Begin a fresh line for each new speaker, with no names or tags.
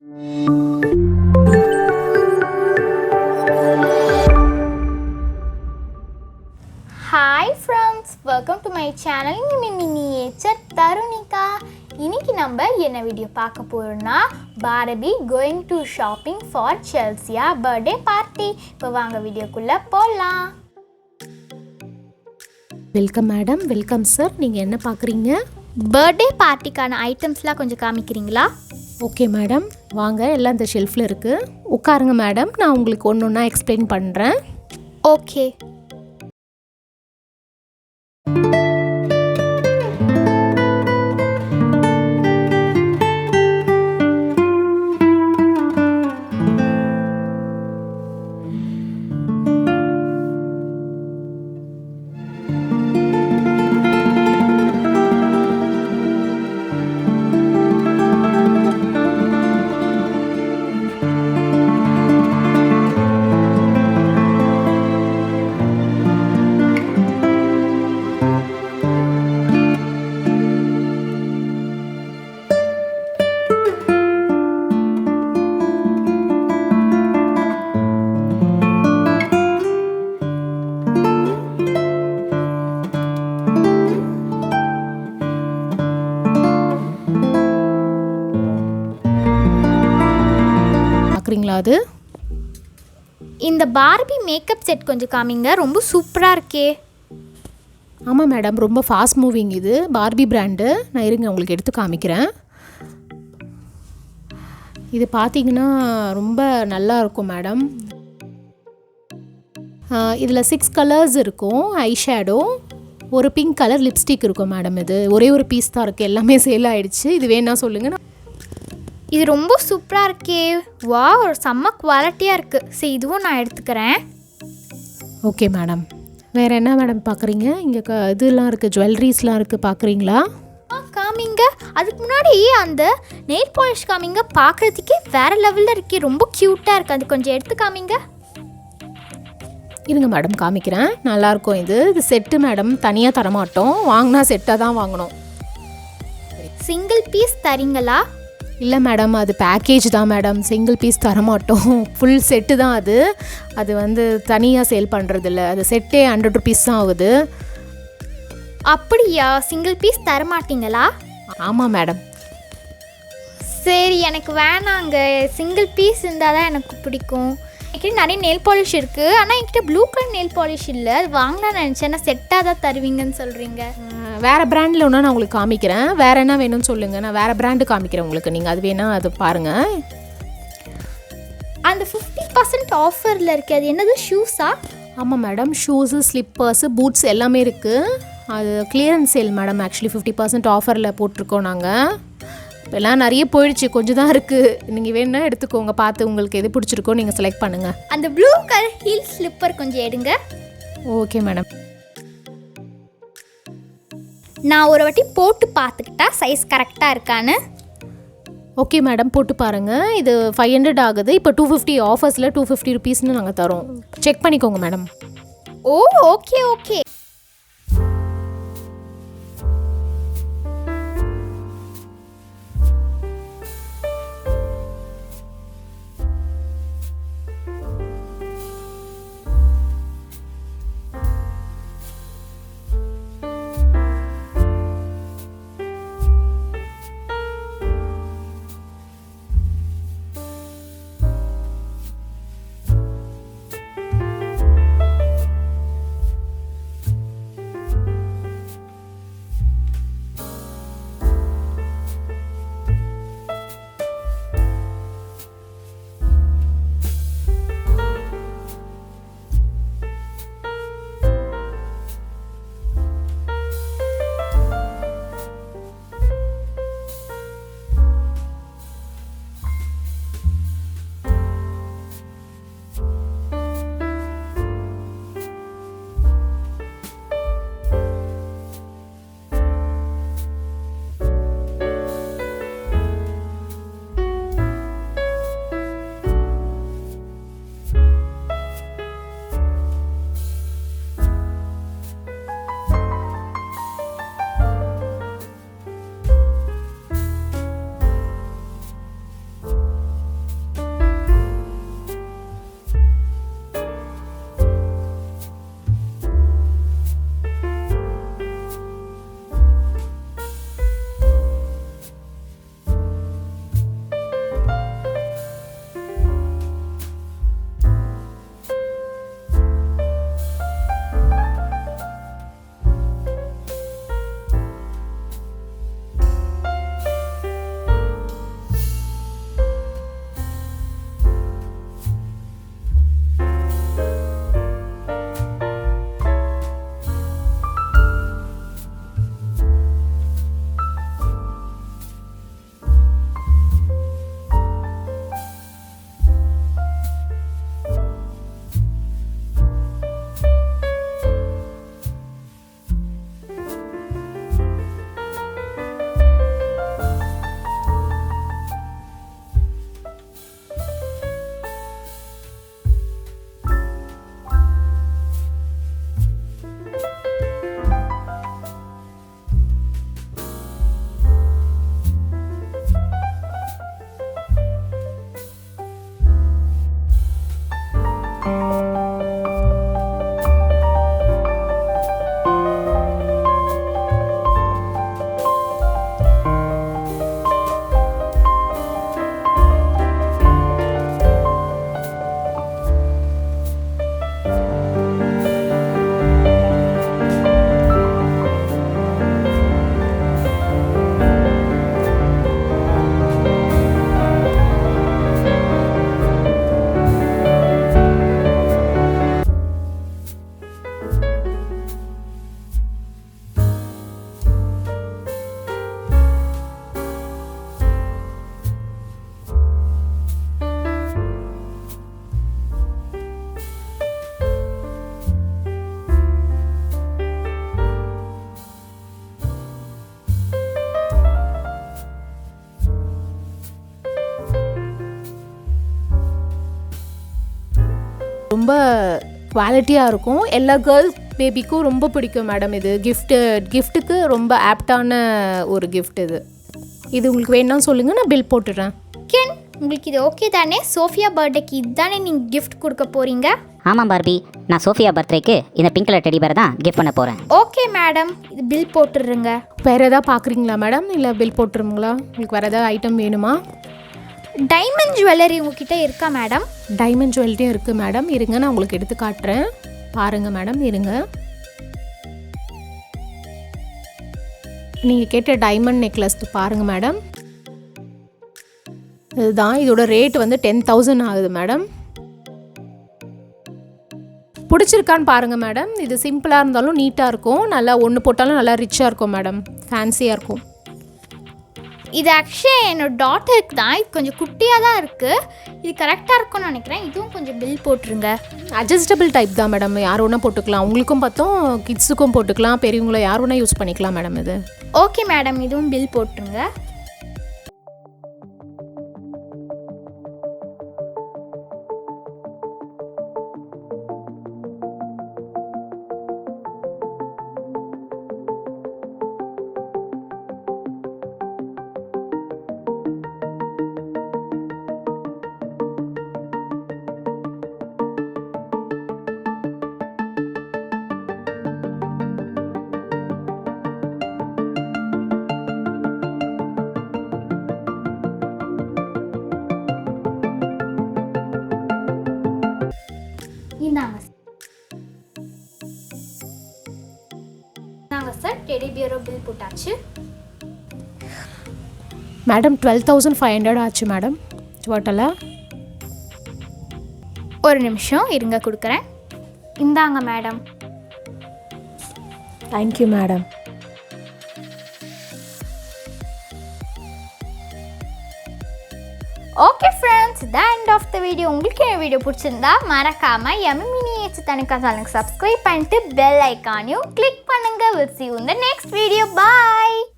Hi friends, welcome to my channel. miniature Tharunikha. இன்னைக்கு நம்ம என்ன வீடியோ பார்க்க போறோம்னா Barbie going to shopping for Chelsea birthday party. இப்போ வாங்க வீடியோக்குள்ள போலாம்.
Welcome madam. Welcome sir. நீங்கள் என்ன பார்க்குறீங்க?
பர்த்டே பார்ட்டிக்கான ஐட்டம்ஸ்லாம் கொஞ்சம் காமிக்கிறீங்களா?
ஓகே மேடம், வாங்க, எல்லாம் இந்த ஷெல்ஃபில் இருக்குது. உட்காருங்க மேடம், நான் உங்களுக்கு ஒன்று ஒன்றா எக்ஸ்பிளைன் பண்ணுறேன்.
ஓகே.
பார்க்குறீங்களா? அது
இந்த பார்பி மேக்கப் செட் கொஞ்சம் காமிங்க, ரொம்ப சூப்பராக இருக்கே.
ஆமாம் மேடம், ரொம்ப ஃபாஸ்ட் மூவிங். இது பார்பி பிராண்டு. நான் இருங்க உங்களுக்கு எடுத்து காமிக்கிறேன். இது பார்த்தீங்கன்னா ரொம்ப நல்லா இருக்கும் மேடம். இதில் 6 கலர்ஸ் இருக்கும். ஐ ஷேடோ, ஒரு பிங்க் கலர் லிப்ஸ்டிக் இருக்கும் மேடம். இது ஒரே ஒரு பீஸ் தான் இருக்குது, எல்லாமே சேல் ஆகிடுச்சு. இது வேணா சொல்லுங்கள்.
இது ரொம்ப சூப்பராக இருக்கே. வா, ஒரு செம்ம குவாலிட்டியாக இருக்குது. சரி, இதுவும் நான் எடுத்துக்கிறேன்.
Okay madam. வேறு என்ன மேடம் பார்க்குறீங்க? இங்கே இதெல்லாம் இருக்குது, ஜுவல்லரிஸ்லாம் இருக்குது, பார்க்குறீங்களா?
காமிங்க. அதுக்கு முன்னாடி அந்த நெயில் பாலிஷ் காமிங்க. பார்க்குறதுக்கே வேறு லெவலில் இருக்கே, ரொம்ப க்யூட்டாக இருக்குது. அது கொஞ்சம் எடுத்து காமிங்க.
இருங்க மேடம், காமிக்கிறேன். நல்லாயிருக்கும். இது செட்டு மேடம், தனியாக தரமாட்டோம். வாங்கினா செட்டாக தான் வாங்கணும்.
சிங்கிள் பீஸ் தரீங்களா?
இல்லை மேடம், அது பேக்கேஜ் தான் மேடம், சிங்கிள் பீஸ் தரமாட்டோம். ஃபுல் செட்டு தான் அது. அது வந்து தனியாக சேல் பண்ணுறதில்ல. அது செட்டே 100 ருபீஸ் தான் ஆகுது.
அப்படியா? சிங்கிள் பீஸ் தரமாட்டீங்களா?
ஆமாம் மேடம்.
சரி, எனக்கு வேணாங்க. சிங்கிள் பீஸ் இருந்தால் தான் எனக்கு பிடிக்கும். என்கிட்ட நிறைய நெயில் பாலிஷ் இருக்குது, ஆனால் என்கிட்ட ப்ளூ கலர் நெயில் பாலிஷ் இல்லை. அது வாங்கலாம் நினச்சேன். நான் செட்டாக தான் தருவீங்கன்னு சொல்கிறீங்க.
வேறு பிராண்டில் ஒன்றா நான் உங்களுக்கு காமிக்கிறேன். வேறு என்ன வேணும்னு சொல்லுங்கள், நான் வேறு பிராண்டு காமிக்கிறேன் உங்களுக்கு. நீங்கள் அது வேணால் அது பாருங்கள்.
அந்த 50% ஆஃபரில் இருக்குது, அது என்னது, ஷூஸா?
ஆமாம் மேடம், ஷூஸு, ஸ்லிப்பர்ஸு, பூட்ஸ் எல்லாமே இருக்குது. அது கிளியரன்ஸ் சேல் மேடம். ஆக்சுவலி 50% ஆஃபரில் போட்டிருக்கோம் நாங்கள். இப்போல்லாம் நிறைய போயிடுச்சு, கொஞ்சம் தான் இருக்குது. நீங்கள் வேணும்னா எடுத்துக்கோங்க. பார்த்து உங்களுக்கு எது பிடிச்சிருக்கோ நீங்கள் செலக்ட் பண்ணுங்கள்.
அந்த ப்ளூ கலர் ஹீல் ஸ்லிப்பர் கொஞ்சம் எடுங்க.
Okay madam.
நான் ஒரு வாட்டி போட்டு பார்த்துக்கிட்டா சைஸ் கரெக்டாக இருக்கான்னு.
ஓகே மேடம், போட்டு பாருங்கள். இது 500 ஆகுது. இப்போ 250 ஆஃபர்ஸில் 250 ருபீஸ்னு நாங்கள் தரோம். செக் பண்ணிக்கோங்க மேடம்.
ஓ, ஓகே ஓகே.
ரொம்ப குவாலிட்டியாக இருக்கும். எல்லா கேர்ள்ஸ் பேபிக்கும் ரொம்ப பிடிக்கும் மேடம். இது கிஃப்ட்டுக்கு ரொம்ப ஆப்டான ஒரு கிஃப்ட் இது உங்களுக்கு வேணும்னா சொல்லுங்கள், நான் பில் போட்டுடுறேன்.
கேன் உங்களுக்கு இது ஓகே தானே? சோஃபியா பர்த்டேக்கு இதுதானே நீங்கள் கிஃப்ட் கொடுக்க போகிறீங்க?
ஆமாம் பார்பி, நான் சோஃபியா பர்த்டேக்கு இந்த பிங்க் கலர் டெடி பேர் தான் கிஃப்ட் பண்ண போகிறேன்.
ஓகே மேடம், இது பில் போட்டுடுறேங்க.
வேறு எதாவது பார்க்குறீங்களா மேடம், இல்லை பில் போட்டுருங்களா? உங்களுக்கு வேறு எதாவது ஐட்டம் வேணுமா?
டைமண்ட் ஜுவல்லரி உங்ககிட்ட இருக்கா மேடம்?
டைமண்ட் ஜுவல்லரியும் இருக்குது மேடம். இருங்க, நான் உங்களுக்கு எடுத்து காட்டுறேன். பாருங்கள் மேடம், இருங்க. நீங்கள் கேட்ட டைமண்ட் நெக்லஸ் பாருங்கள் மேடம். இதுதான், இதோட ரேட் வந்து 10,000 ஆகுது மேடம். பிடிச்சிருக்கான்னு பாருங்கள் மேடம். இது சிம்பிளாக இருந்தாலும் நீட்டாக இருக்கும். நல்லா ஒன்று போட்டாலும் நல்லா ரிச்சாக இருக்கும் மேடம், ஃபேன்சியாக இருக்கும்.
இது ஆக்சுவலி என்னோடய டாட்டருக்கு தான். இது கொஞ்சம் குட்டியாக தான் இருக்குது. இது கரெக்டாக இருக்கும்னு நினைக்கிறேன். இதுவும் கொஞ்சம் பில் போட்டுருங்க.
அட்ஜஸ்டபிள் டைப் தான் மேடம், யார் ஒன்றா போட்டுக்கலாம். உங்களுக்கும் பார்த்தோம், கிட்ஸுக்கும் போட்டுக்கலாம், பெரியவங்களும் யார் ஒன்றா யூஸ் பண்ணிக்கலாம் மேடம். இது
ஓகே மேடம், இதுவும் பில் போட்டுருங்க. நாங்கள் சார் டெடி பியரோ பில் போட்டாச்சு
மேடம். 12,500 ஆச்சு மேடம் டோட்டலாக.
ஒரு நிமிஷம் இருங்க, கொடுக்குறேன். இந்தாங்க madam.
Thank you madam.
Okay friends, the end of the video. உங்களுக்கு என் வீடியோ பிடிச்சிருந்தா மறக்காமல் எம்மினியேச்சர் தனிக்கா சேனலுக்கு சப்ஸ்கிரைப் பண்ணிட்டு பெல் ஐக்கானையும் கிளிக் பண்ணுங்கள். We'll see you in the next video. Bye.